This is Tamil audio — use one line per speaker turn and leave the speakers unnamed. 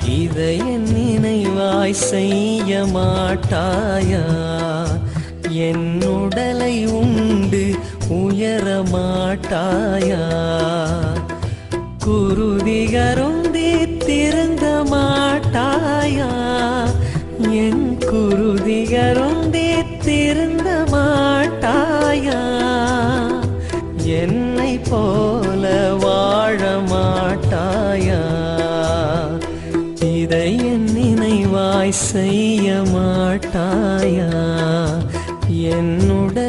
இதை என் நினைவாய் செய்ய மாட்டாயா? என் உடலை உண்டு உயர மாட்டாயா? குருதிகருந்தி திருந்த மாட்டாயா? என் குருதிகருந்தி திருந்த மாட்டாயா? என்னை போல வாழ மாட்டாயா? இதை என் நினைவாய் செய்ய மாட்டாயா? என்னுடைய